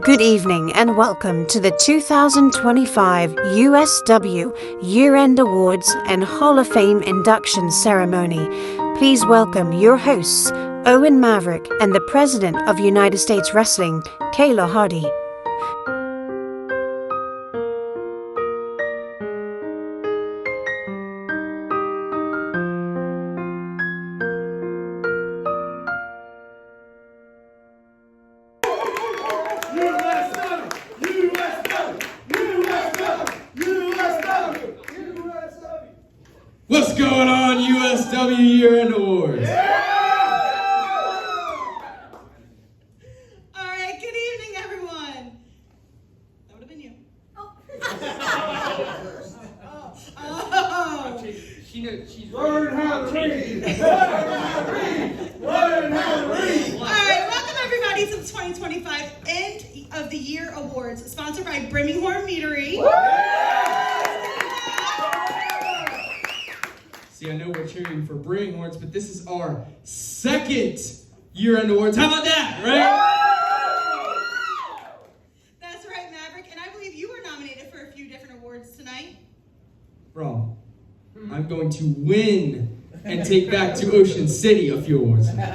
Good evening and welcome to the 2025 USW Year-End Awards and Hall of Fame Induction Ceremony. Please welcome your hosts, Owen Maverick and the President of United States Wrestling, Kaluha. What's going on, USW Year-End Awards? All right, good evening, everyone. That would have been you. Oh. She knows she's Learn how to read. Learn how to read. All right, welcome everybody to the 2025 End of the Year Awards, sponsored by Brimminghorn Meadery. See, I know we're cheering for Brimminghorns, but this is our second Year-End Awards. How about that, right? That's right, Maverick, and I believe you were nominated for a few different awards tonight. Wrong. I'm going to win and take back to Ocean City a few awards. Okay.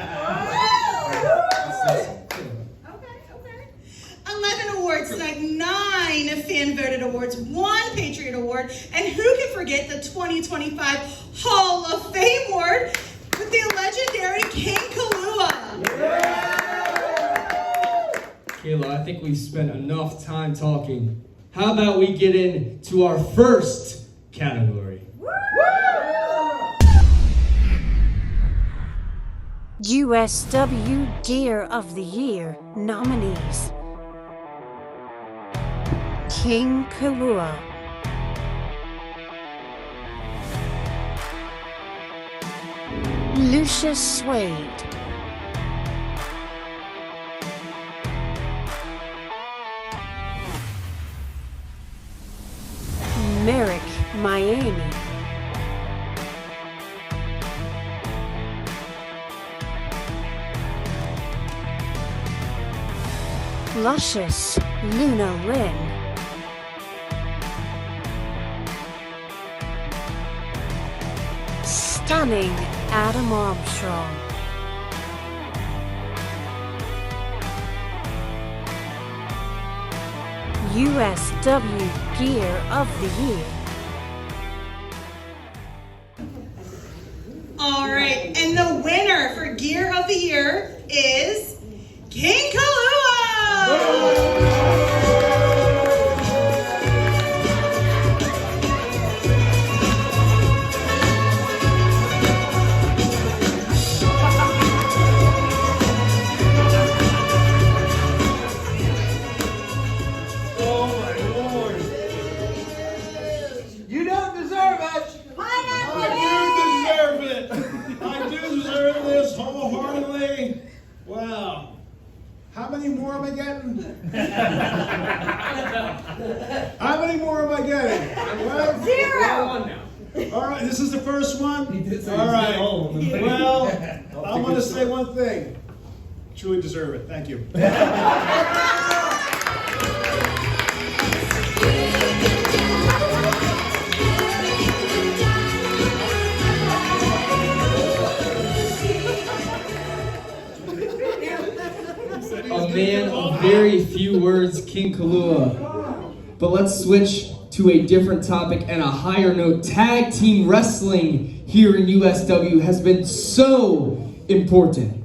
11 awards tonight, 9 fan-voted awards, 1 Patriot Award, and who can forget the 2025 Hall of Fame Award with the legendary King Kaluha. Kayla, I think we've spent enough time talking. How about we get into our first category? USW Gear of the Year nominees: King Kaluha, Lucius Suede, Merrick, Miami, Luscious, Luna Lynn, Stunning, Adam Armstrong, USW Gear of the Year. All right, and the winner for Gear of the Year is King Kaluha! You don't deserve it. I do deserve this wholeheartedly. Wow. How many more am I getting? How many more am I getting? Well, 0. all right, this is the first one? All right. Well, I want to say one thing. Truly deserve it. Thank you. A man of very few words, King Kaluha. But let's switch to a different topic and a higher note. Tag team wrestling here in USW has been so important.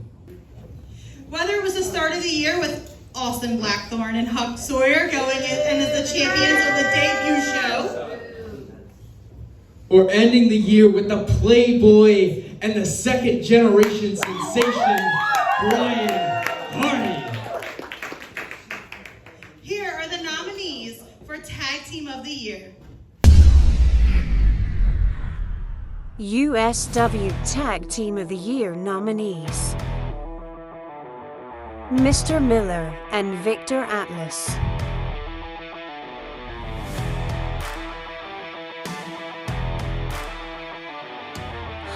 Whether it was the start of the year with Austin Blackthorne and Huck Sawyer going in as the champions of the debut show, Or ending the year with the Playboy and the second generation sensation, Brian Hardy. here are the nominees for Tag Team of the Year. USW Tag Team of the Year nominees: Mr. Miller and Victor Atlas,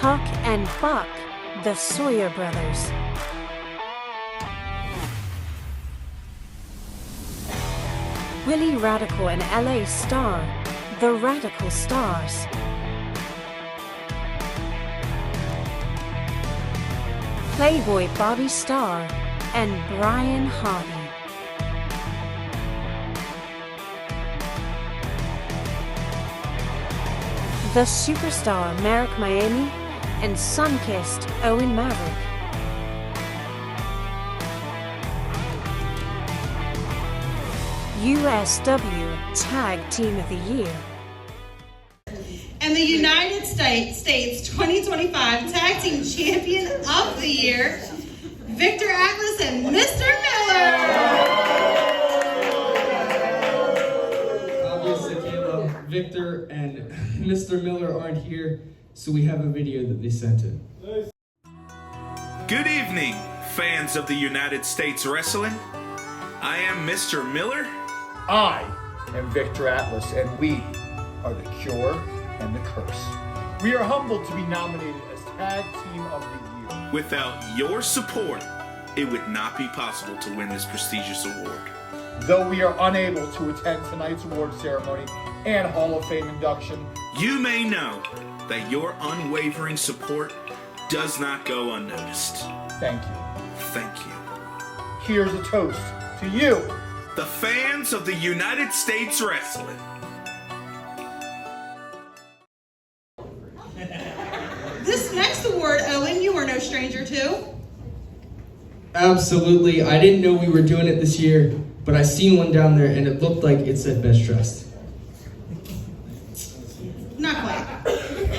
Huck and Buck, the Sawyer brothers, Willie Radical and LA Star, the Radical Stars. Playboy Bobby Starr and Brian Hardy. The Superstar Merrick Miami and Sunkissed Owen Maverick. USW Tag Team of the Year. And the United States 2025 Tag Team Champion of the Year, Victor Atlas and Mr. Miller. Obviously, Caleb, Victor, and Mr. Miller aren't here, so we have a video that they sent in. Good evening, fans of the United States Wrestling. I am Mr. Miller. I am Victor Atlas, and we are the Cure and the Curse. We are humbled to be nominated as Tag Team of the Year. Without your support, it would not be possible to win this prestigious award. Though we are unable to attend tonight's award ceremony and Hall of Fame induction, You may know that your unwavering support does not go unnoticed. thank you. Thank you. Here's a toast to you. The fans of the United States Wrestling. This next award, Owen, you are no stranger to. Absolutely. I didn't know we were doing it this year, but I seen one down there and it looked like it said best dressed. Not quite.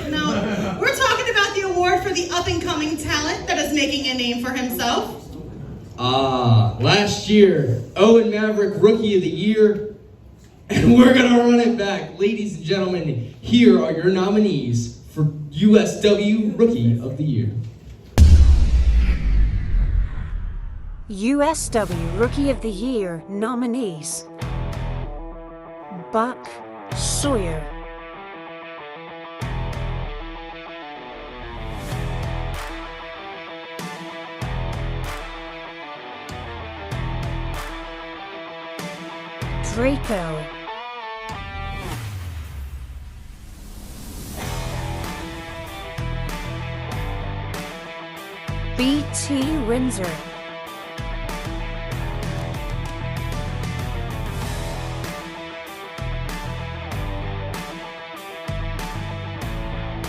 No, we're talking about the award for the up-and-coming talent that is making a name for himself. Last year, Owen Maverick Rookie of the Year, and we're gonna run it back. Ladies and gentlemen, here are your nominees for USW Rookie of the Year. USW Rookie of the Year nominees: Buck Sawyer, Draco, BT Windsor,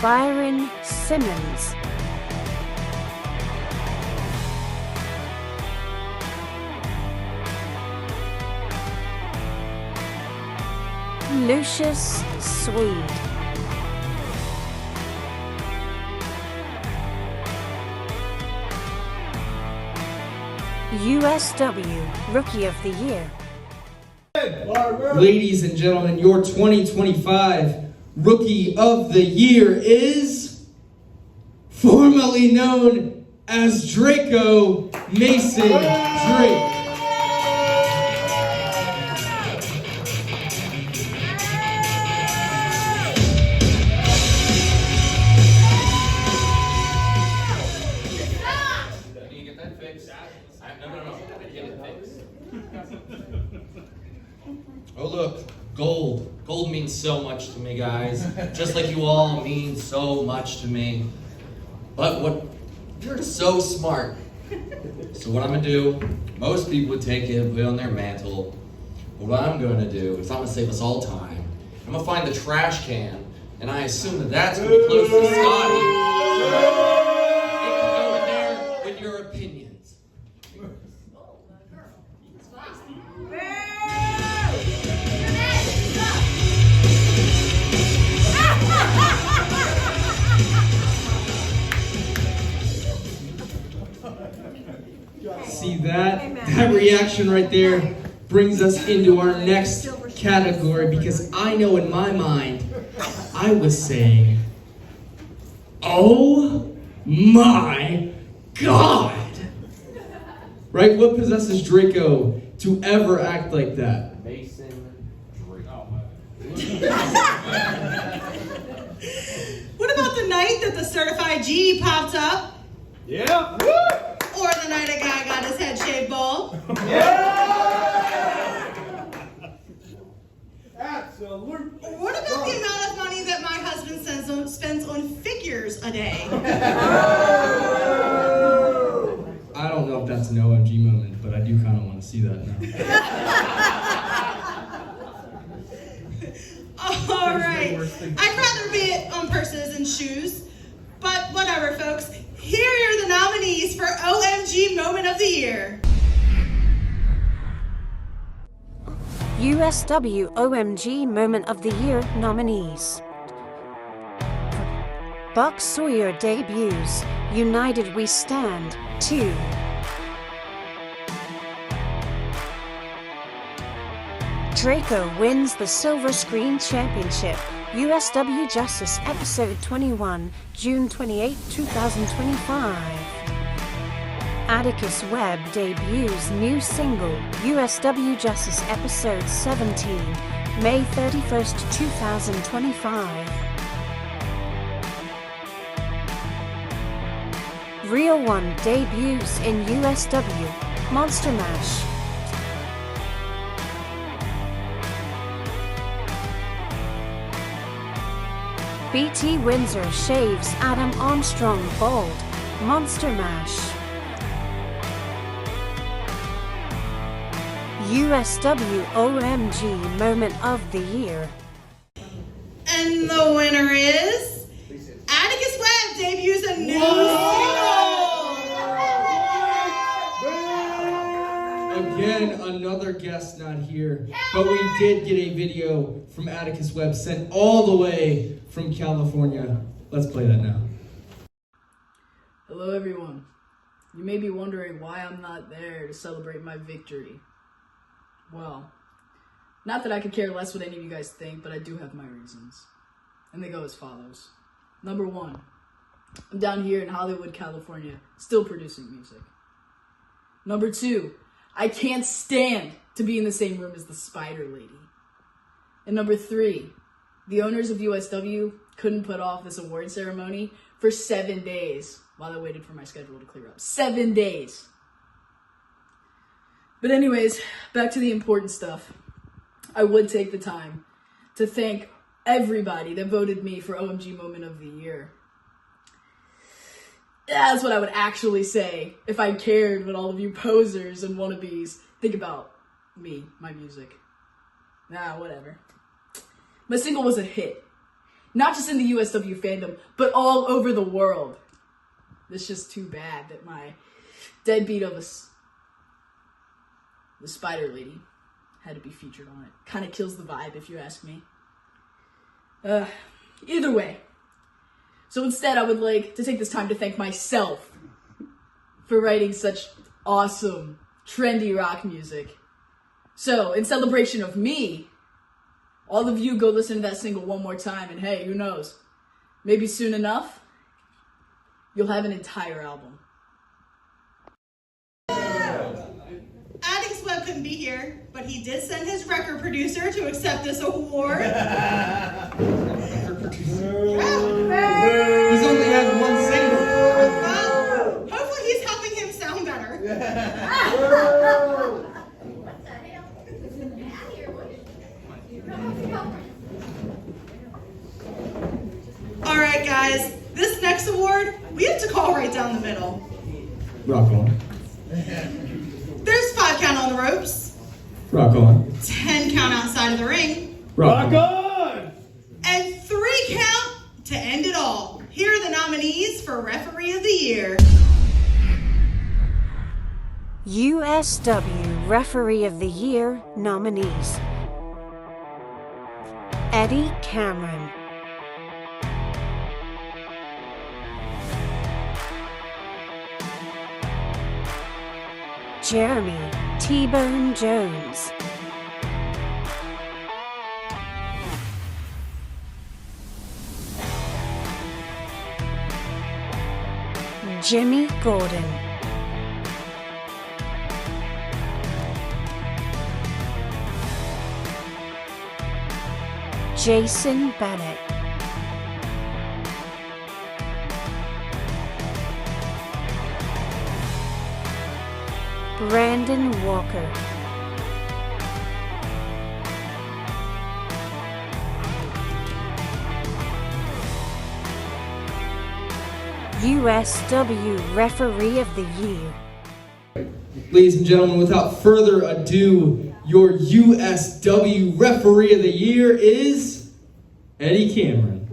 Byron Simmons, Lucius Swede, USW Rookie of the Year. Ladies and gentlemen, your 2025 Rookie of the Year is formerly known as Draco Mason Drake. Oh look, gold. Gold means so much to me, guys. Just like you all mean so much to me. But you're so smart. So what I'm gonna do, most people would take it and put it on their mantle. But what I'm gonna do is I'm gonna save us all time. I'm gonna find the trash can, and I assume that that's gonna be close to Scotty. It can go in there with your opinions. See that reaction right there brings us into our next category, because I know in my mind I was saying, oh my God! Right? What possesses Draco to ever act like that? Mason Drake. What about the night that the certified G popped up? Yeah. Or the night a guy got his head shaved bald? to see that now. All right. I'd rather be on purses and shoes, but whatever, folks. Here are the nominees for OMG Moment of the Year. USW OMG Moment of the Year nominees. Buck Sawyer debuts United We Stand 2. Draco wins the Silver Screen Championship. USW Justice Episode 21, June 28, 2025. Atticus Webb debuts new single, USW Justice Episode 17, May 31st, 2025. Real One debuts in USW, Monster Mash. BT Windsor shaves Adam Armstrong bald, Monster Mash. USW OMG Moment of the Year. And the winner is Atticus Webb debuts a new single. Again, another guest not here, but we did get a video from Atticus Webb sent all the way from California. Let's play that now. Hello everyone. You may be wondering why I'm not there to celebrate my victory. Well, not that I could care less what any of you guys think, but I do have my reasons. And they go as follows. Number one, I'm down here in Hollywood, California, still producing music. Number two, I can't stand to be in the same room as the Spider Lady. And number three, the owners of USW couldn't put off this award ceremony for 7 days while I waited for my schedule to clear up. 7 days. But anyways, back to the important stuff. I would take the time to thank everybody that voted me for OMG Moment of the Year. That's what I would actually say if I cared what all of you posers and wannabes think about me, my music. Nah, whatever. My single was a hit. Not just in the USW fandom, but all over the world. It's just too bad that my deadbeat of the Spider Lady had to be featured on it. Kind of kills the vibe, if you ask me. Either way. So instead, I would like to take this time to thank myself for writing such awesome, trendy rock music. So, in celebration of me, all of you go listen to that single one more time, and hey, who knows? Maybe soon enough, you'll have an entire album. Atticus Webb couldn't be here, but he did send his record producer to accept this award. He's only had one single. Well, hopefully he's helping him sound better. All right, guys, this next award, we have to call right down the middle. Rock on. There's 5 count on the ropes, Rock on. 10 count outside of the ring, Rock on. on! and 3 count to end it all. Here are the nominees for Referee of the Year. USW Referee of the Year nominees. Eddie Cameron. Jeremy T-Bone Jones. Jimmy Gordon. Jason Bennett. Brandon Walker. USW Referee of the Year. Ladies and gentlemen, without further ado, your USW Referee of the Year is Eddie Cameron.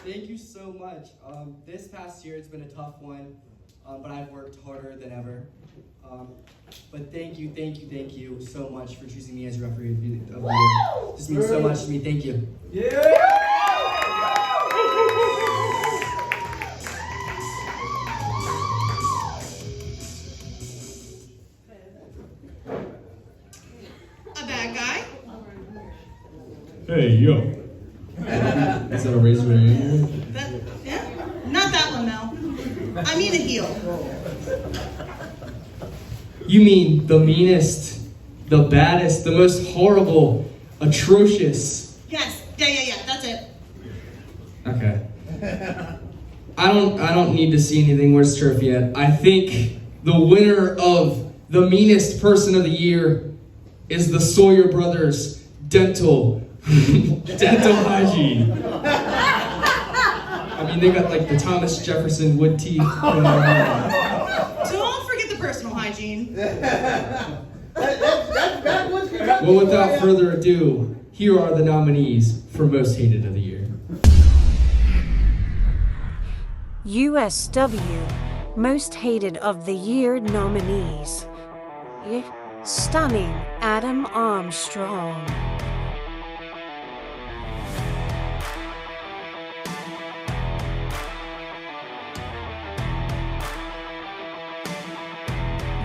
Thank you so much. This past year it's been a tough one, but I've worked harder than ever. But thank you so much for choosing me as your referee of the year. This means so much to me. Thank you. A bad guy? Hey, yo. Is that a razor in your ear? Yeah? Not that one, though. I mean a heel. You mean the meanest, the baddest, the most horrible, atrocious. Yes. Yeah. That's it. Okay. I don't need to see anything worse turf yet. I think the winner of the meanest person of the year is the Sawyer Brothers Dental Hygiene. I mean, they got like the Thomas Jefferson wood teeth. Don't forget the personal hygiene. Well, without further ado, here are the nominees for Most Hated of the Year. USW Most Hated of the Year nominees. Stunning Adam Armstrong.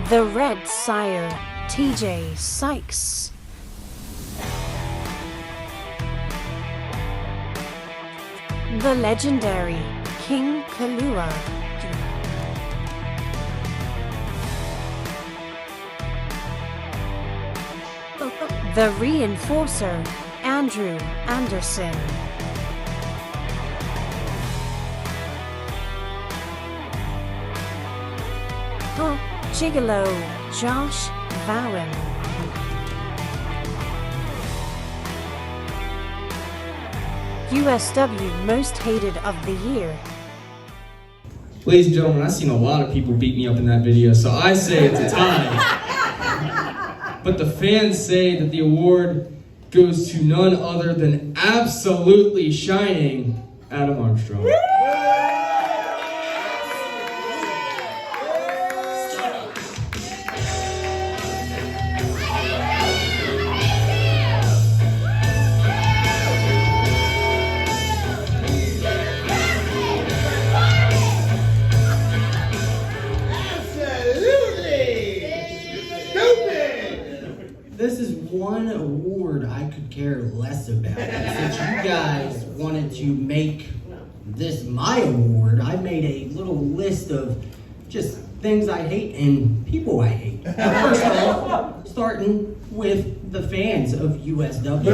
The Red Sire, TJ Sykes. The legendary King Kaluha. The Reinforcer, Andrew Anderson. Gigolo, Josh Bowen. USW Most Hated of the Year. Ladies and gentlemen, I've seen a lot of people beat me up in that video, so I say it's a tie. But the fans say that the award goes to none other than absolutely shining Adam Armstrong. This is one award I could care less about. Since you guys wanted to make this my award, I made a little list of just things I hate and people I hate. First off, starting with the fans of USW.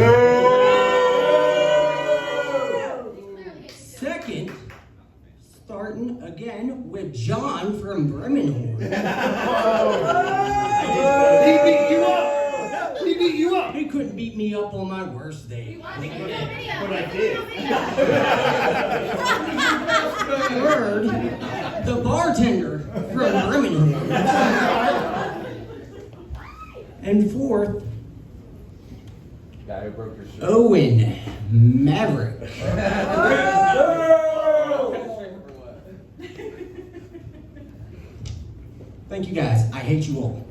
Second, starting again with John from Brimminghorn. He beat you up! He beat you up! He couldn't beat me up on my worst day. But I did. Third, the bartender from Brimminghorn. And fourth, Owen Maverick. Thank you guys. I hate you all.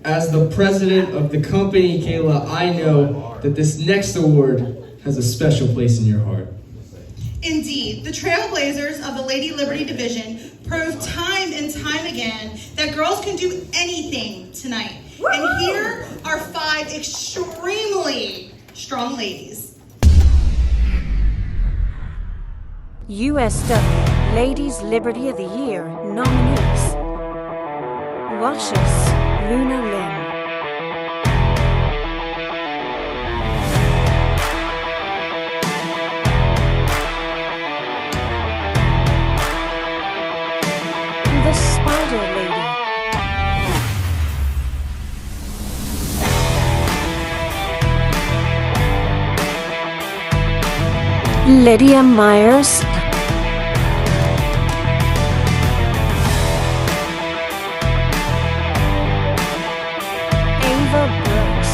As the president of the company, Kayla, I know that this next award has a special place in your heart. Indeed, the Trailblazers of the Lady Liberty Division proved time and time again that girls can do anything tonight. And here are 5 extremely strong ladies. USW Ladies Liberty of the Year nominees. Squashes, Luna Lynn. The Spider Lady. Lydia Myers. Ava Brooks.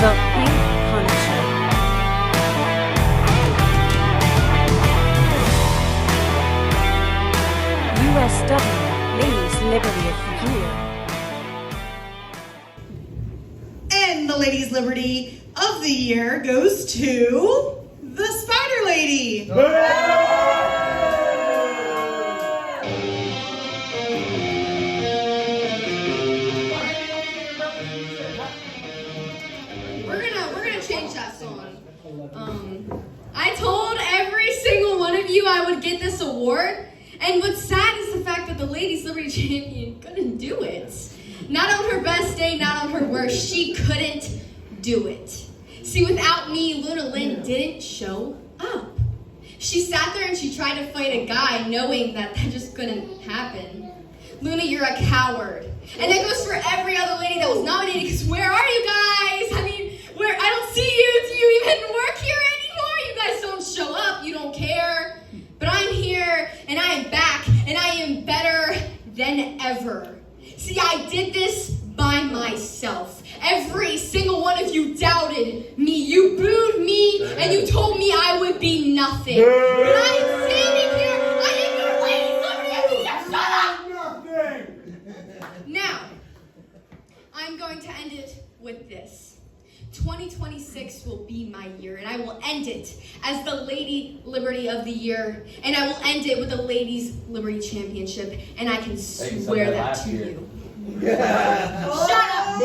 The Pink Punisher. USW Ladies Liberty of the Year. And the Ladies Liberty of the Year goes to the Spider Lady. We're gonna change that song. I told every single one of you I would get this award, and what's sad is the fact that the Ladies Liberty Champion couldn't do it. Not on her best day, not on her worst. She couldn't do it. See, without me, Luna Lynn didn't show up. She sat there and she tried to fight a guy knowing that just couldn't happen. Luna, you're a coward. And that goes for every other lady that was nominated, because where are you guys? I mean, I don't see you. Do you even work here anymore? You guys don't show up. You don't care. But I'm here, and I am back, and I am better than ever. See, I did this by myself. Every single one of you doubted me. You booed me, and you told me I would be nothing. But I am standing here. I am your Lady Liberty. Shut up! Now, I'm going to end it with this. 2026 will be my year, and I will end it as the Lady Liberty of the Year, and I will end it with the Ladies Liberty Championship, and I can swear that to you. Shut up!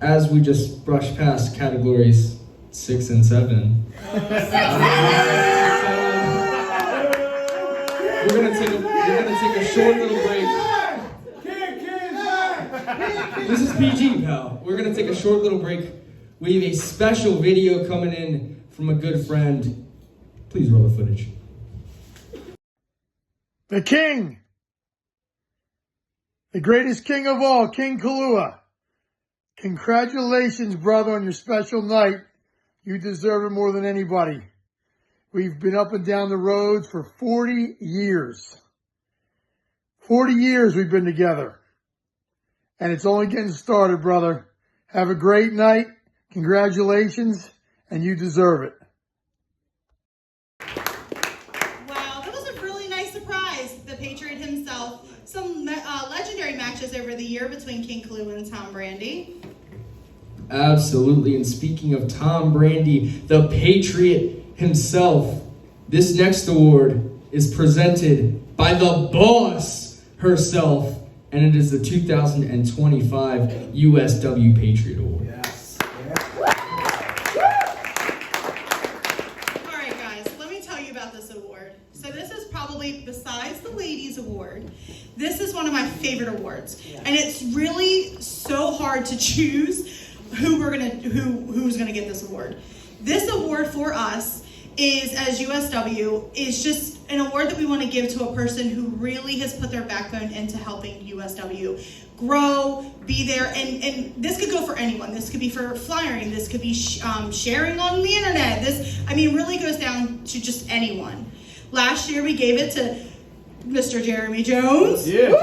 As we just brushed past categories 6 and 7, we're gonna take a short little break. This is PG, pal. We're gonna take a short little break. We have a special video coming in from a good friend. Please roll the footage. The king, the greatest king of all, King Kaluha. Congratulations, brother, on your special night. You deserve it more than anybody. We've been up and down the roads for 40 years. 40 years we've been together. And it's only getting started, brother. Have a great night. Congratulations, and you deserve it. Wow, that was a really nice surprise. The Patriot himself. Some legendary matches over the year between King Kaluha and Tom Brandy. Absolutely, and speaking of Tom Brandy, the Patriot himself, this next award is presented by the boss herself, and it is the 2025 USW Patriot Award. Yes. All right, guys, let me tell you about this award. So this is probably, besides the Ladies Award, this is one of my favorite awards. And it's really so hard to choose who's gonna get this award. This award for us is, as USW, is just an award that we want to give to a person who really has put their backbone into helping USW grow, be there, and this could go for anyone. This could be for flyering, this could be sharing on the internet. This, I mean, really goes down to just anyone. Last year we gave it to Mr. Jeremy Jones. Yeah. And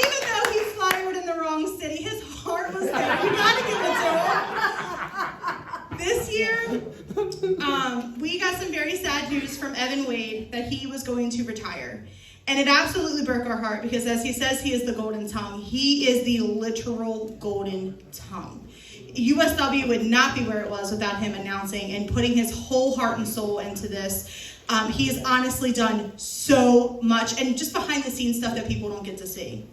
even though he flyered in the wrong city, his heart was there. We gotta give it to him. This year, we got some very sad news from Evan Wade that he was going to retire. And it absolutely broke our heart because, as he says, he is the golden tongue. He is the literal golden tongue. USW would not be where it was without him announcing and putting his whole heart and soul into this. He has honestly done so much, and just behind the scenes stuff that people don't get to see.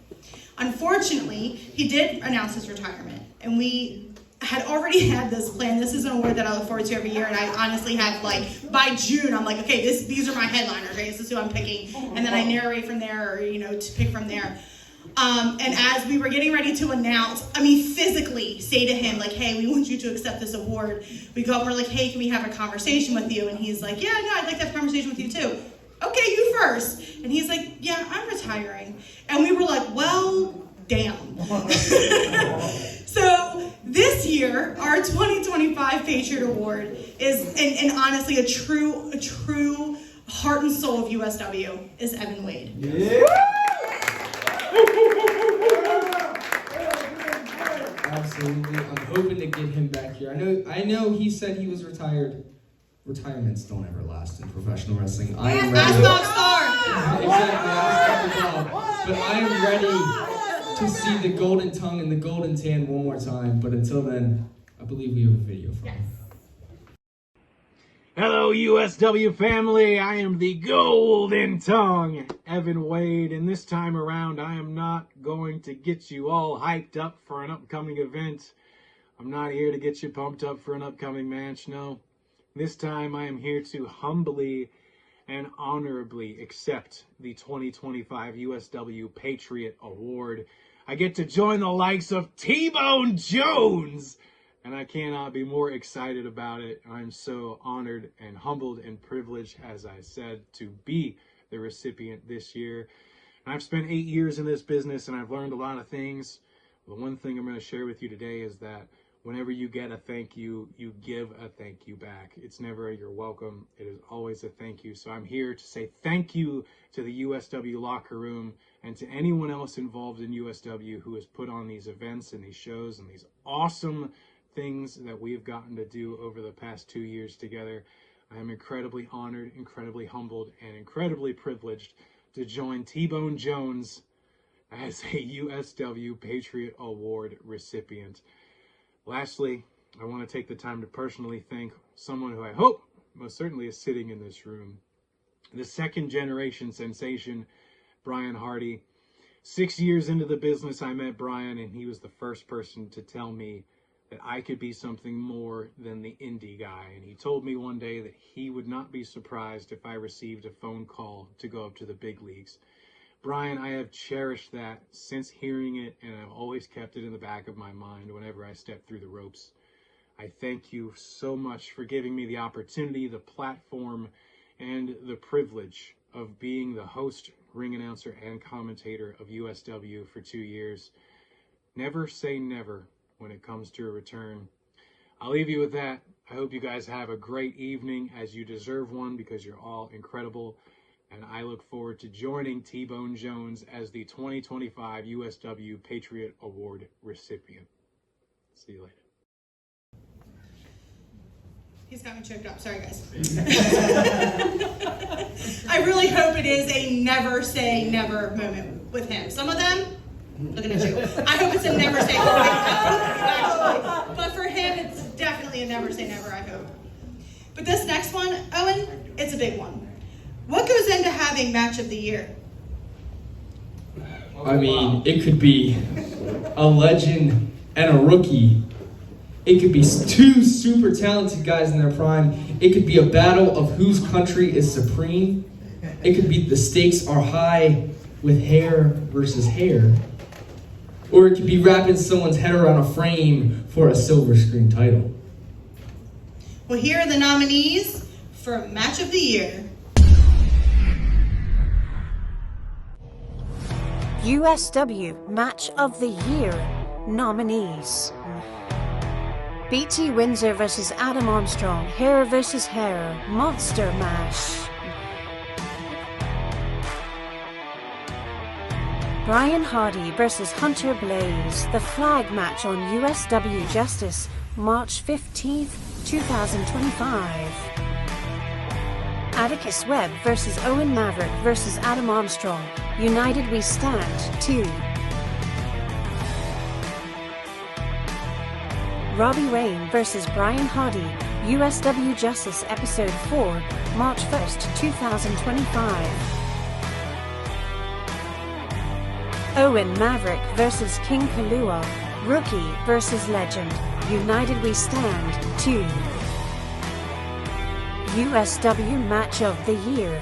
Unfortunately, he did announce his retirement, and we had already had this plan. This is an award that I look forward to every year, and I honestly have, like, by June, I'm like, okay, these are my headliners, right? This is who I'm picking, and then I narrate from there, or, to pick from there. And as we were getting ready to announce, physically say to him, like, hey, we want you to accept this award. We go up, we're like, hey, can we have a conversation with you? And he's like, yeah, no, I'd like to have a conversation with you too. Okay, you first. And he's like, yeah, I'm retiring. And we were like, well, damn. So this year, our 2025 Patriot Award is, and honestly, a true heart and soul of USW is Evan Wade. Yeah. Absolutely. I'm hoping to get him back here. I know he said he was retired. Retirements don't ever last in professional wrestling. I am ready. Exactly. But I am ready to see the golden tongue and the golden tan one more time. But until then, I believe we have a video for him. Hello, USW family. I am the Golden Tongue, Evan Wade, and this time around, I am not going to get you all hyped up for an upcoming event. I'm not here to get you pumped up for an upcoming match, no. This time, I am here to humbly and honorably accept the 2025 USW Patriot Award. I get to join the likes of T-Bone Jones, and I cannot be more excited about it. I'm so honored and humbled and privileged, as I said, to be the recipient this year. And I've spent 8 years in this business, and I've learned a lot of things. The one thing I'm going to share with you today is that whenever you get a thank you, you give a thank you back. It's never a you're welcome. It is always a thank you. So I'm here to say thank you to the USW locker room and to anyone else involved in USW who has put on these events and these shows and these awesome things that we've gotten to do over the past 2 years together. I am incredibly honored, incredibly humbled, and incredibly privileged to join T-Bone Jones as a USW Patriot Award recipient. Lastly, I want to take the time to personally thank someone who I hope most certainly is sitting in this room. The second generation sensation, Brian Hardy. 6 years into the business, I met Brian, and he was the first person to tell me that I could be something more than the indie guy. And he told me one day that he would not be surprised if I received a phone call to go up to the big leagues. Brian, I have cherished that since hearing it, and I've always kept it in the back of my mind whenever I step through the ropes. I thank you so much for giving me the opportunity, the platform, and the privilege of being the host, ring announcer, and commentator of USW for 2 years. Never say never when it comes to a return. I'll leave you with that. I hope you guys have a great evening, as you deserve one, because you're all incredible. And I look forward to joining T-Bone Jones as the 2025 USW Patriot Award recipient. See you later. He's got me choked up. Sorry, guys. I really hope it is a never say never moment with him. Some of them, looking at you. I hope it's a never say never, actually. But for him, it's definitely a never say never, I hope. But this next one, Owen, it's a big one. What goes into having match of the year? I mean, it could be a legend and a rookie. It could be two super talented guys in their prime. It could be a battle of whose country is supreme. It could be the stakes are high with hair versus hair. Or it could be wrapping someone's head around a frame for a silver screen title. Well, here are the nominees for match of the year. USW Match of the Year nominees: BT Windsor vs. Adam Armstrong, Hair vs. Hair, Monster Mash. Brian Hardy vs. Hunter Blaze, the flag match on USW Justice, March 15th, 2025. Atticus Webb vs. Owen Maverick vs. Adam Armstrong, United We Stand 2. Robbie Rayne vs. Brian Hardy, USW Justice Episode 4, March 1st, 2025. Owen Maverick vs. King Kaluha, Rookie vs. Legend, United We Stand 2. USW Match of the Year.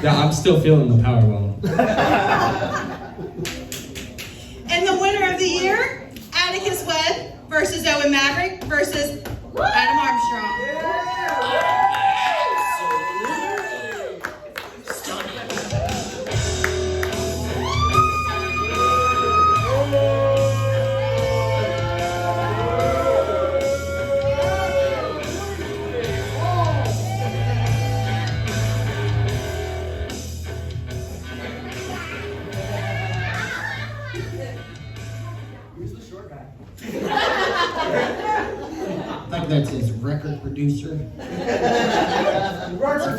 Yeah, I'm still feeling the Powerbomb. And the winner of the year, Atticus Webb versus Owen Maverick versus Adam Armstrong. I think that's his record producer.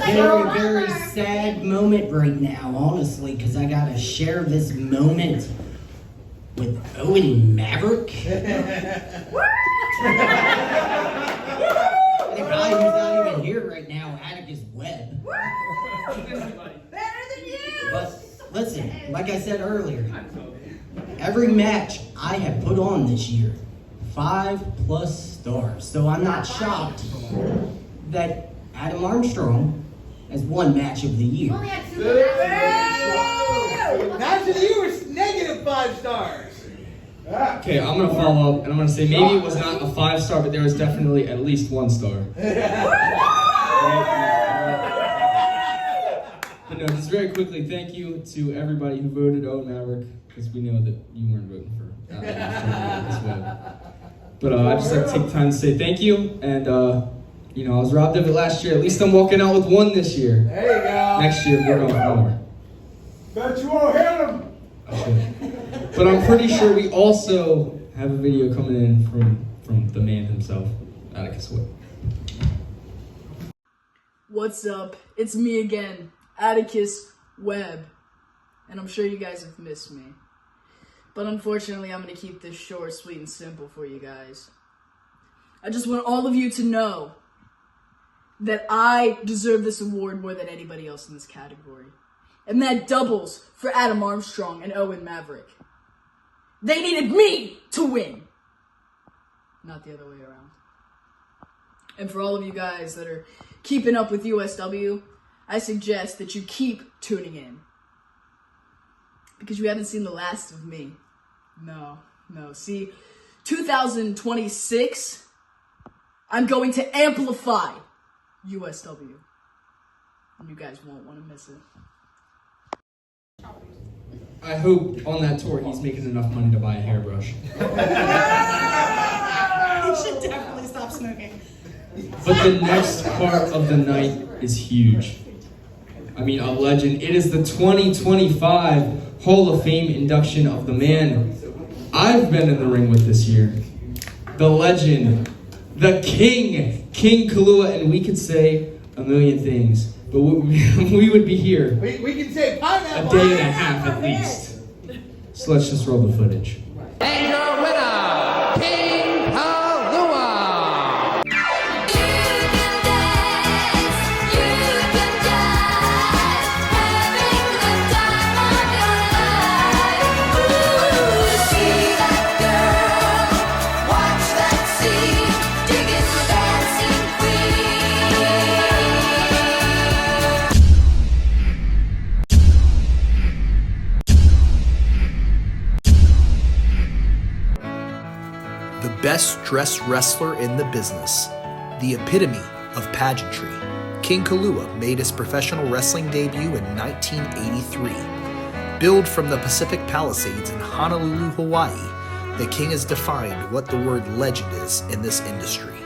Very, very sad moment right now, honestly, because I gotta share this moment with Owen Maverick. The guy who's not even here right now, Atticus Webb. But listen, like I said earlier, every match I have put on this year, 5+ stars. So I'm not shocked that Adam Armstrong has won Match of the Year. Match of the Year was -5 stars. Okay, I'm gonna follow up and I'm gonna say maybe it was not a 5-star, but there was definitely at least 1 star. But no, just very quickly, thank you to everybody who voted Owen Maverick, because we know that you weren't voting for as well. But I'd just like to take time to say thank you, and I was robbed of it last year. At least I'm walking out with 1 this year. There you go. Next year we're going for more. Bet you won't hit him. I should. But I'm pretty sure we also have a video coming in from the man himself, Atticus Webb. What's up? It's me again, Atticus Webb. And I'm sure you guys have missed me. But unfortunately, I'm going to keep this short, sweet, and simple for you guys. I just want all of you to know that I deserve this award more than anybody else in this category. And that doubles for Adam Armstrong and Owen Maverick. They needed me to win, not the other way around. And for all of you guys that are keeping up with USW, I suggest that you keep tuning in. Because you haven't seen the last of me. No. See, 2026, I'm going to amplify USW. And you guys won't want to miss it. I hope on that tour he's making enough money to buy a hairbrush. You should definitely stop smoking. But the next part of the night is huge. I mean, a legend. It is the 2025 Hall of Fame induction of the man I've been in the ring with this year. The legend, the king, King Kaluha, and we could say a million things, but we would be here We can say pineapple. a day and a half at least. So let's just roll the footage. And your winner, King Kaluha. Best dressed wrestler in the business, the epitome of pageantry, King Kaluha made his professional wrestling debut in 1983. Billed from the Pacific Palisades in Honolulu, Hawaii, the King has defined what the word legend is in this industry.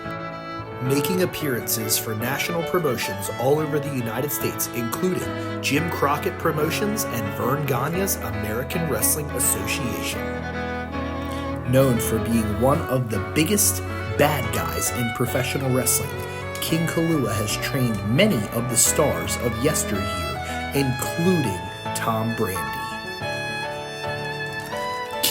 Making appearances for national promotions all over the United States, including Jim Crockett Promotions and Vern Gagne's American Wrestling Association. Known for being one of the biggest bad guys in professional wrestling, King Kaluha has trained many of the stars of yesteryear, including Tom Brady.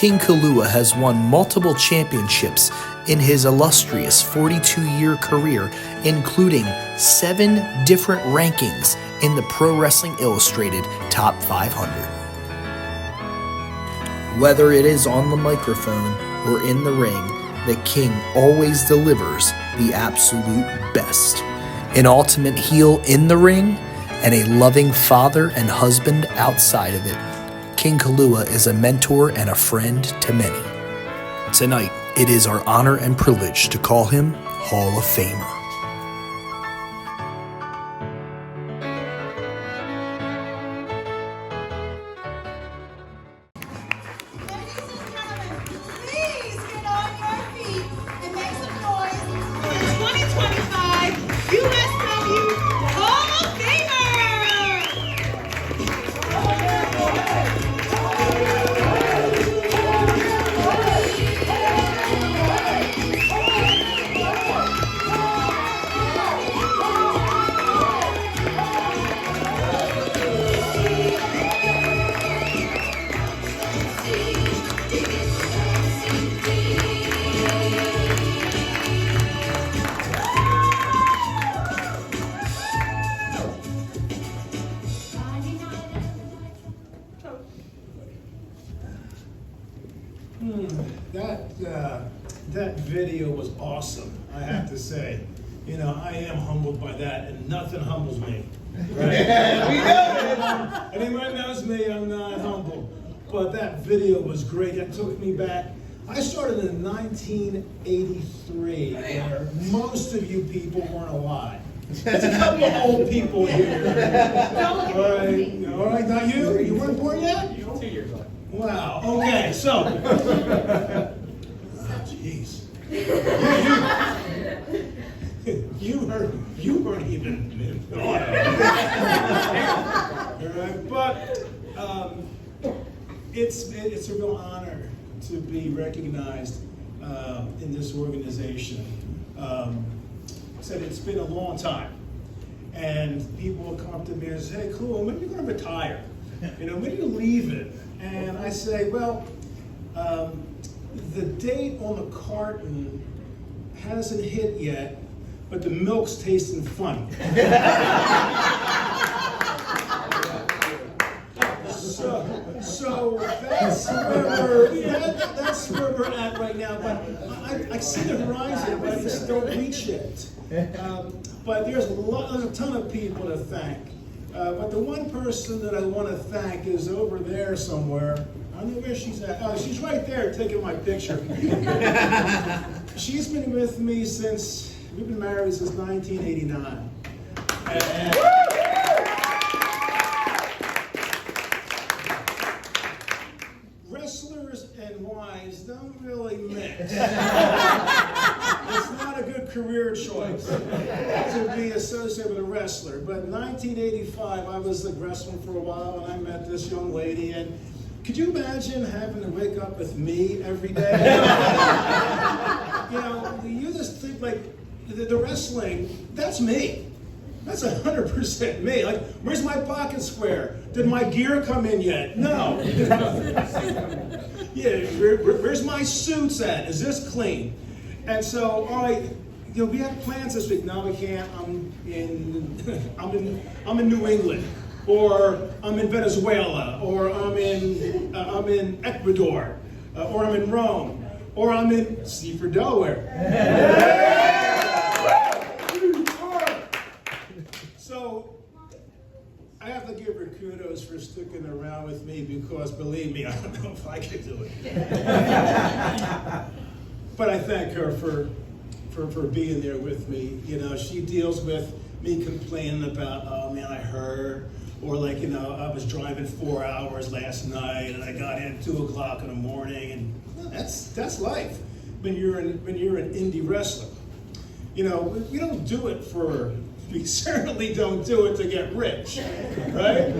King Kaluha has won multiple championships in his illustrious 42-year career, including 7 different rankings in the Pro Wrestling Illustrated Top 500. Whether it is on the microphone or in the ring, the King always delivers the absolute best. An ultimate heel in the ring and a loving father and husband outside of it, King Kaluha is a mentor and a friend to many. Tonight, it is our honor and privilege to call him Hall of Famer. Please get on your feet and make some noise for the 2025 USW Hall of Famer! That video was awesome, I have to say. You know, I am humbled by that, and nothing humbles me. Right? We know it. Anyone knows me, I'm not humble. But that video was great. It took me back. I started in 1983, where most of you people weren't alive. There's a couple of old people here. All right, not you? You weren't born yet? 2 years old. Wow, okay, so. Jeez. You weren't even All right, but it's a real honor to be recognized in this organization. Said it's been a long time, and people will come up to me and say, "Hey, cool, when are you going to retire? You know, when are you leaving?" And I say, well, the date on the carton hasn't hit yet, but the milk's tasting funny. So that's where we're at right now. But I see the horizon, but I just don't reach it. But there's a ton of people to thank. But the one person that I want to thank is over there somewhere. I don't know where she's at. Oh, she's right there taking my picture. She's been with me since, we've been married since 1989. Wrestlers and wives don't really mix. It's not a good career choice to be associated with a wrestler. But in 1985, I was wrestling for a while, and I met this young lady, and could you imagine having to wake up with me every day? You know, you just think like the wrestling, that's me. That's 100% me. Like, where's my pocket square? Did my gear come in yet? No. Yeah, where's my suits at? Is this clean? And so, all right, you know, we have plans this week. No, we can't. I'm in New England, or I'm in Venezuela, or I'm in Ecuador, or I'm in Rome, or I'm in Seaford, Delaware. So I have to give her kudos for sticking around with me, because believe me, I don't know if I could do it. But I thank her for being there with me. You know, she deals with me complaining about, oh man, I hurt, or like, you know, I was driving 4 hours last night and I got in at 2 o'clock in the morning, and that's life when you're an indie wrestler. You know, we don't do it we certainly don't do it to get rich, right?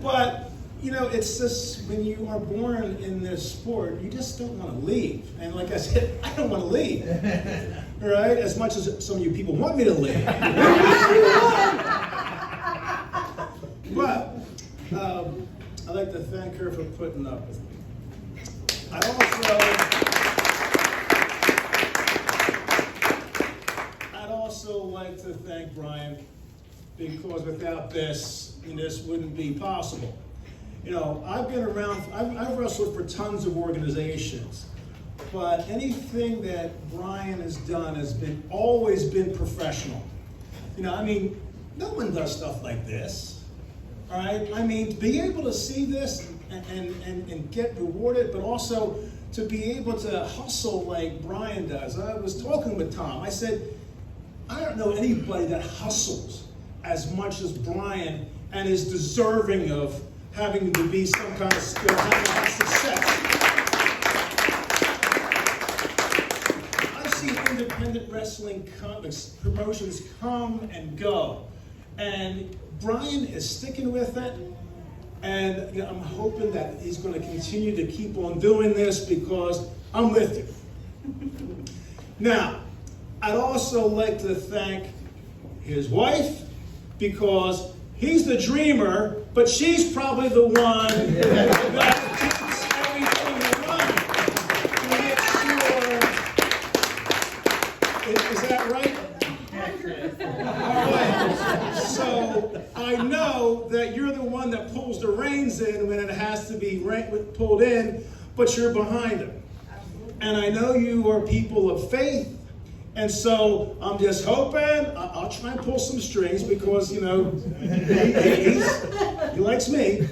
But, you know, it's just when you are born in this sport, you just don't want to leave. And like I said, I don't want to leave, right? As much as some of you people want me to leave. But I'd like to thank her for putting up with me. I also like to thank Brian, because without this, this wouldn't be possible. I've been around, I've wrestled for tons of organizations, but anything that Brian has done has always been professional. No one does stuff like this, all right? To be able to see this and get rewarded, but also to be able to hustle like Brian does. I was talking with Tom. I said, I don't know anybody that hustles as much as Brian and is deserving of having to be some kind of skill, having to have success. I've seen independent wrestling promotions come and go. And Brian is sticking with it. And I'm hoping that he's going to continue to keep on doing this, because I'm with you. Now, I'd also like to thank his wife, because he's the dreamer, but she's probably the one that keeps everything running to make sure. Is that right? All right. So I know that you're the one that pulls the reins in when it has to be pulled in, but you're behind him. And I know you are people of faith. And so I'm just hoping, I'll try and pull some strings, because, he likes me.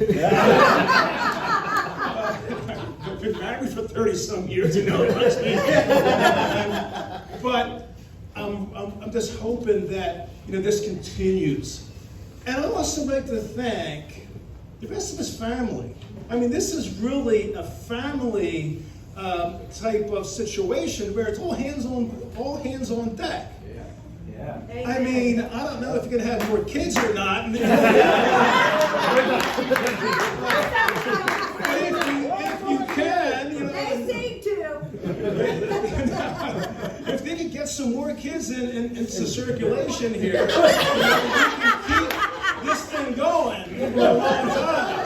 I've been married for 30-some years, he likes me. But I'm just hoping that, this continues. And I'd also like to thank the rest of his family. This is really a family type of situation where it's all hands on deck. Yeah. I don't know if you're gonna have more kids or not. If you can, if they could get some more kids into circulation here, we can keep this thing going for a long time.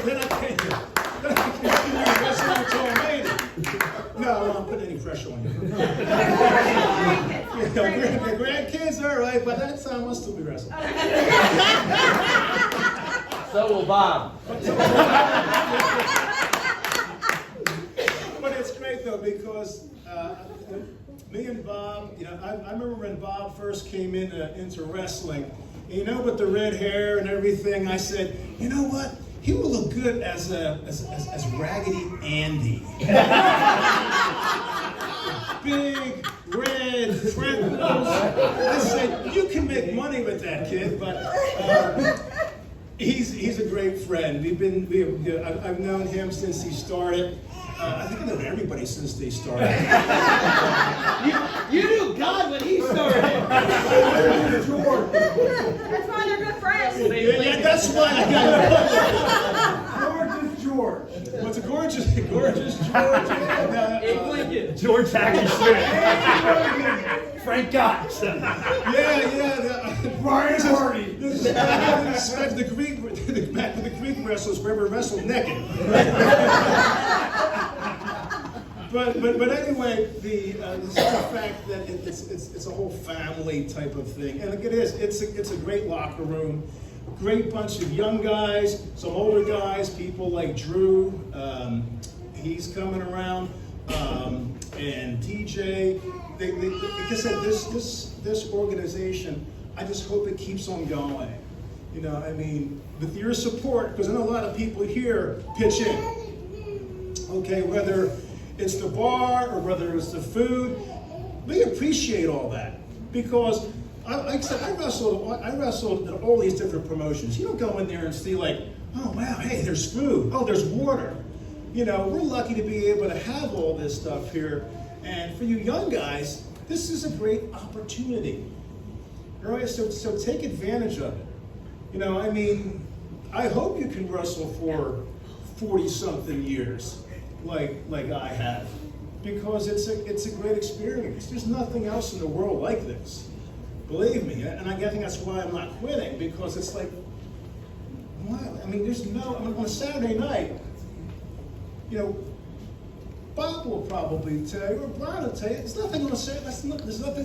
Then I can continue wrestling until I'm 80. No, I don't put any pressure on you. The grandkids, all right, by that time I'll still be wrestling. So will Bob. But it's great though, because me and Bob, I remember when Bob first came into wrestling, and with the red hair and everything, I said, you know what? He will look good as Raggedy Andy. Big, red, freckles. I said, you can make money with that kid, but he's a great friend. I've known him since he started. I think I've known everybody since they started. You knew God when he started. George. That's why they're good friends. Yeah, that's why I got it. George. What's a gorgeous George? George Hackett Smith. Frank Gotch. Brian Hardy. The Greek wrestlers ever wrestled naked. But anyway, the fact that it's a whole family type of thing, and it is. It's a great locker room, great bunch of young guys, some older guys, people like Drew. He's coming around, and DJ. Like I said, this organization, I just hope it keeps on going. With your support, because I know a lot of people here pitch in. Okay, whether it's the bar or whether it's the food, we appreciate all that, because I wrestled in all these different promotions. You don't go in there and see like, oh wow, hey, there's food, oh, there's water. We're lucky to be able to have all this stuff here, and for you young guys, this is a great opportunity. All right, so take advantage of it. I hope you can wrestle for 40-something years. Like I have, because it's a great experience. There's nothing else in the world like this, believe me. And I think that's why I'm not quitting, because it's like, wow. There's on a Saturday night, Bob will probably tell you, or Brian will tell you, there's nothing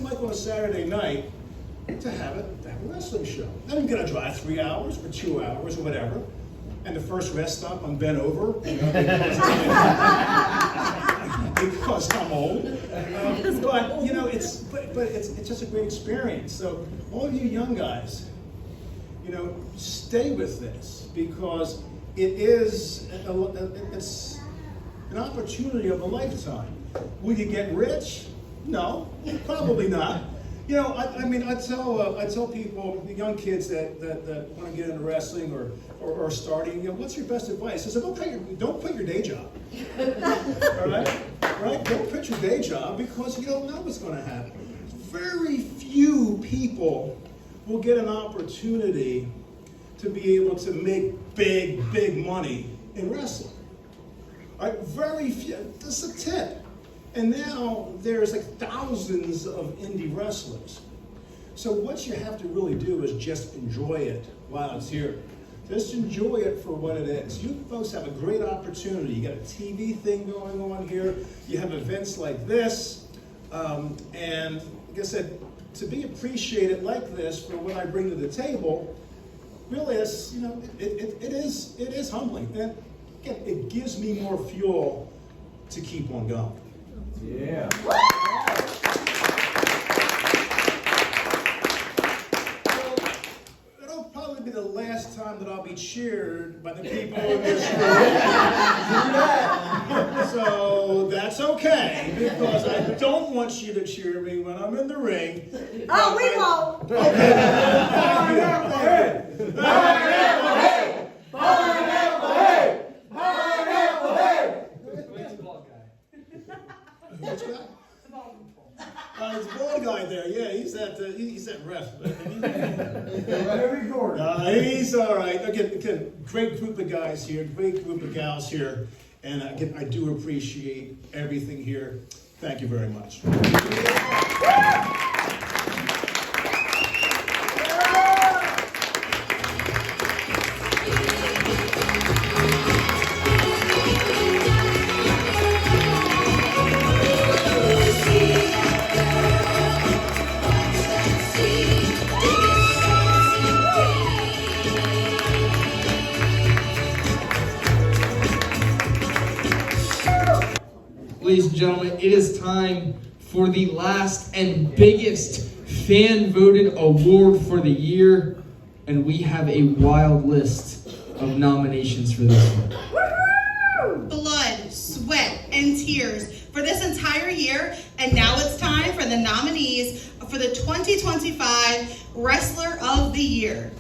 like on a Saturday night to have a wrestling show. Then you're gonna drive 3 hours or 2 hours or whatever, and the first rest stop I'm bent over, because I'm old. But you know, it's just a great experience. So all of you young guys, you know, stay with this, because it's an opportunity of a lifetime. Will you get rich? No, probably not. You know, I tell people, the young kids that want to get into wrestling or starting, you know, what's your best advice? I said, don't quit your day job. All right? Right? Don't quit your day job, because you don't know what's going to happen. Very few people will get an opportunity to be able to make big money in wrestling. All right? Very few. That's a tip. And now there's like thousands of indie wrestlers. So what you have to really do is just enjoy it while it's here. Just enjoy it for what it is. You folks have a great opportunity. You got a TV thing going on here. You have events like this. And like I said, to be appreciated like this for what I bring to the table, really is, you know, it is humbling. And again, it gives me more fuel to keep on going. Yeah. It'll probably be the last time that I'll be cheered by the people in this room. So that's okay, because I don't want you to cheer me when I'm in the ring. Oh, we won't. Which guy? There's a bald guy there. Yeah, he's that ref. He's all right. Again, great group of guys here, great group of gals here, and again, I do appreciate everything here. Thank you very much. Ladies and gentlemen, it is time for the last and biggest fan-voted award for the year, and we have a wild list of nominations for this one. Blood, sweat, and tears for this entire year, and now it's time for the nominees for the 2025 Wrestler of the Year.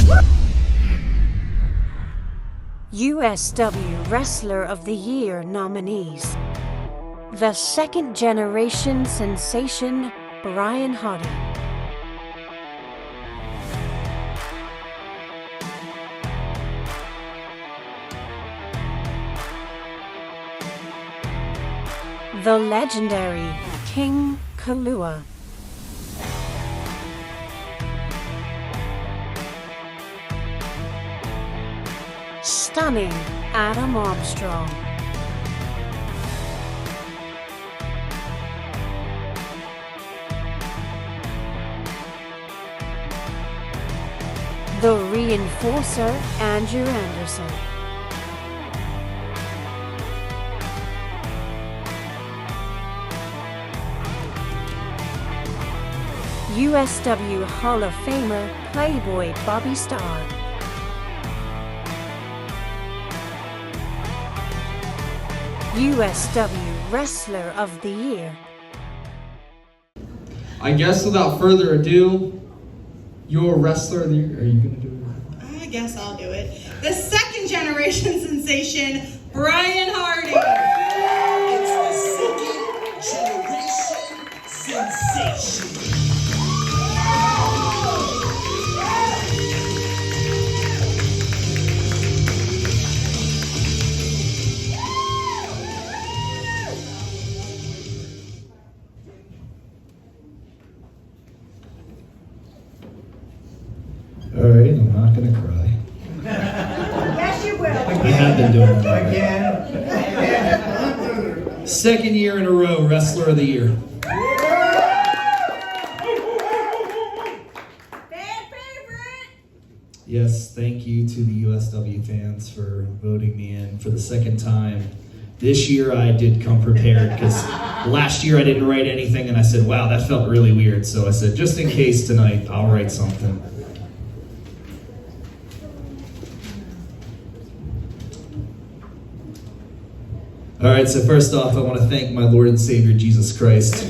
USW Wrestler of the Year nominees. The second generation sensation, Brian Hardy. The legendary King Kaluha. Stunning Adam Armstrong. The Reinforcer, Andrew Anderson. USW Hall of Famer, Playboy Bobby Starr. USW Wrestler of the Year. I guess without further ado, your Wrestler of the Year, are you going to do it? I guess I'll do it. The second generation sensation, Brian Hardy. It's the second generation sensation. All right, I'm not going to cry. Yes, you will. I have been doing that. Again. Second year in a row, Wrestler of the Year. Yes, thank you to the USW fans for voting me in for the second time. This year I did come prepared because last year I didn't write anything and I said, wow, that felt really weird. So I said, just in case tonight, I'll write something. All right, so first off, I want to thank my Lord and Savior, Jesus Christ.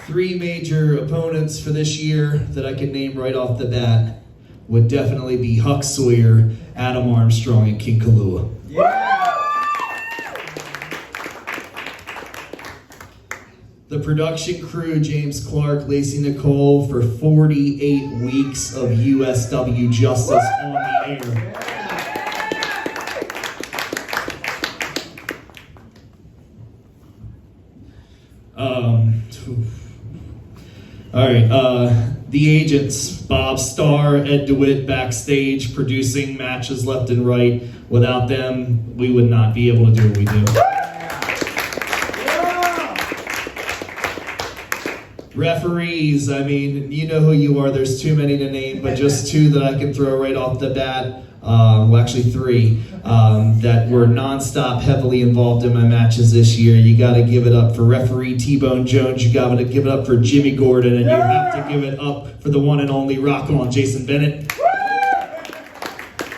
Three major opponents for this year that I can name right off the bat would definitely be Huck Sawyer, Adam Armstrong, and King Kaluha. The production crew, James Clark, Lacey Nicole, for 48 weeks of USW Justice on the air. All right, the agents, Bob Starr, Ed DeWitt backstage, producing matches left and right. Without them, we would not be able to do what we do. Referees, I mean, you know who you are. There's too many to name, but just two that I can throw right off the bat. Well, actually three, that were nonstop heavily involved in my matches this year. You got to give it up for referee T-Bone Jones. You got to give it up for Jimmy Gordon, and you have to give it up for the one and only Rock On Jason Bennett.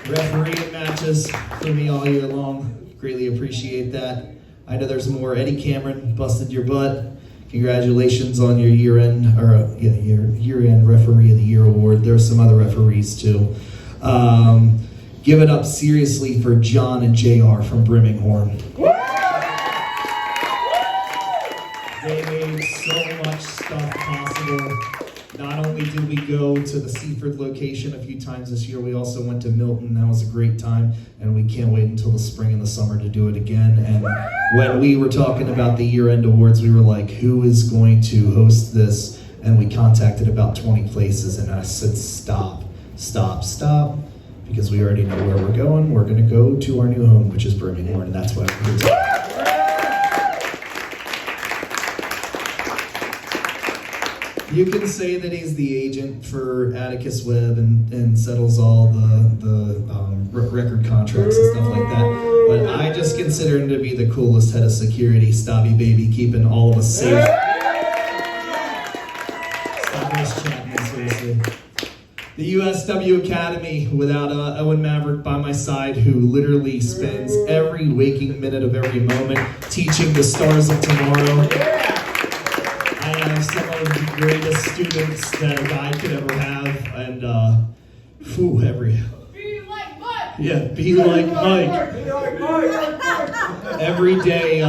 Refereeing matches for me all year long. Greatly appreciate that. I know there's more. Eddie Cameron busted your butt. Congratulations on your year-end, or your year-end Referee of the Year award. There's some other referees too. Give it up seriously for John and JR from Brimminghorn. They made so much stuff possible. Not only did we go to the Seaford location a few times this year, we also went to Milton. That was a great time, and we can't wait until the spring and the summer to do it again. And when we were talking about the year-end awards, we were like, who is going to host this? And we contacted about 20 places, and I said, stop. Because we already know where we're going. We're going to go to our new home, which is Brimminghorn, and that's why we're here. You can say that he's the agent for Atticus Webb and settles all the record contracts and stuff like that. But I just consider him to be the coolest head of security, Stabby Baby, keeping all of us safe. Stabby's champion, seriously. The USW Academy, without Owen Maverick by my side, who literally spends every waking minute of every moment teaching the stars of tomorrow. I have some of the greatest students that a guy could ever have, and Be like Mike! Yeah, be like Mike. Every day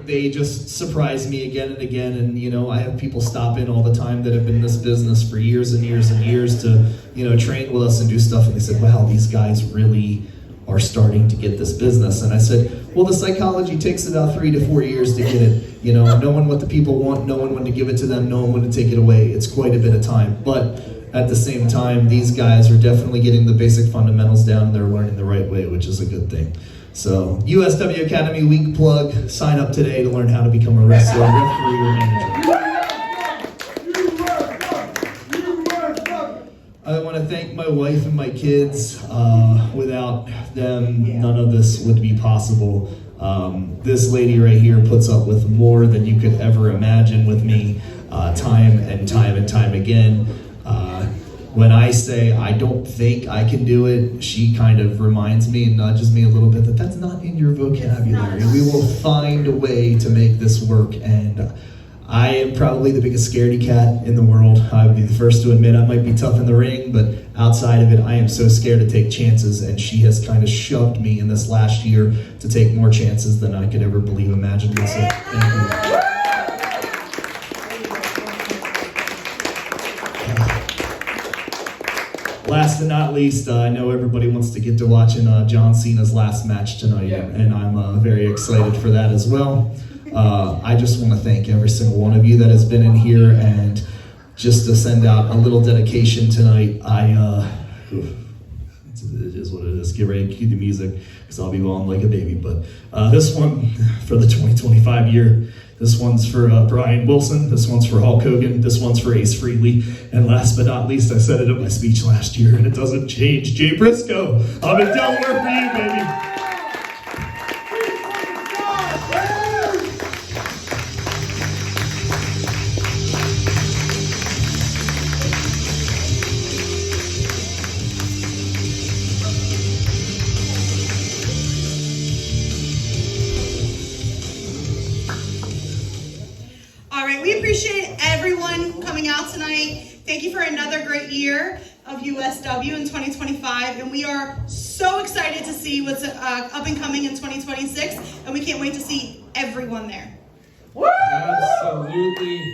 they just surprise me again and again, and I have people stop in all the time that have been in this business for years and years and years to train with us and do stuff, and they said, wow, these guys really are starting to get this business. And I said, well, the psychology takes about 3 to 4 years to get it. Knowing what the people want, knowing when to give it to them, knowing when to take it away. It's quite a bit of time. But at the same time, these guys are definitely getting the basic fundamentals down, and they're learning the right way, which is a good thing. So, USW Academy week plug, sign up today to learn how to become a wrestler, referee, or manager. I want to thank my wife and my kids. Without them, none of this would be possible. This lady right here puts up with more than you could ever imagine with me, time and time again. When I say I don't think I can do it, she kind of reminds me and nudges me a little bit that that's not in your vocabulary. We will find a way to make this work, and I am probably the biggest scaredy cat in the world. I would be the first to admit I might be tough in the ring, but outside of it, I am so scared to take chances, and she has kind of shoved me in this last year to take more chances than I could ever believe imaginable. So thank you. Last but not least, I know everybody wants to get to watching John Cena's last match tonight, and I'm very excited for that as well. I just want to thank every single one of you that has been in here, and just to send out a little dedication tonight, it is what it is. Get ready, cue the music. because I'll be going like a baby. But this one for the 2025 year, this one's for Brian Wilson, this one's for Hulk Hogan, this one's for Ace Frehley, and last but not least, I said it in my speech last year, and it doesn't change, Jay Briscoe. I'm in Delaware for you, baby. All right, we appreciate everyone coming out tonight. Thank you for another great year of USW in 2025, and we are so excited to see what's up and coming in 2026, and we can't wait to see everyone there. Absolutely.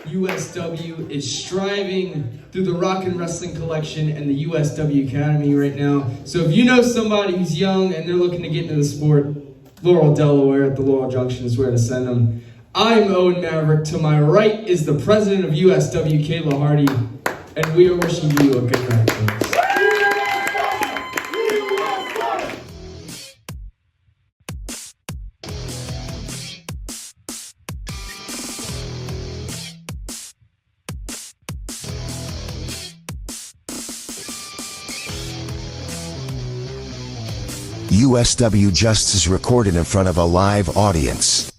USW is striving through the Rock and Wrestling Collection and the USW Academy right now. So if you know somebody who's young and they're looking to get into the sport, Laurel, Delaware at the Laurel Junction is where to send them. I'm Owen Maverick. To my right is the president of USW, Kayla Hardy, and we are wishing you a good night, folks. USW Just is recorded in front of a live audience.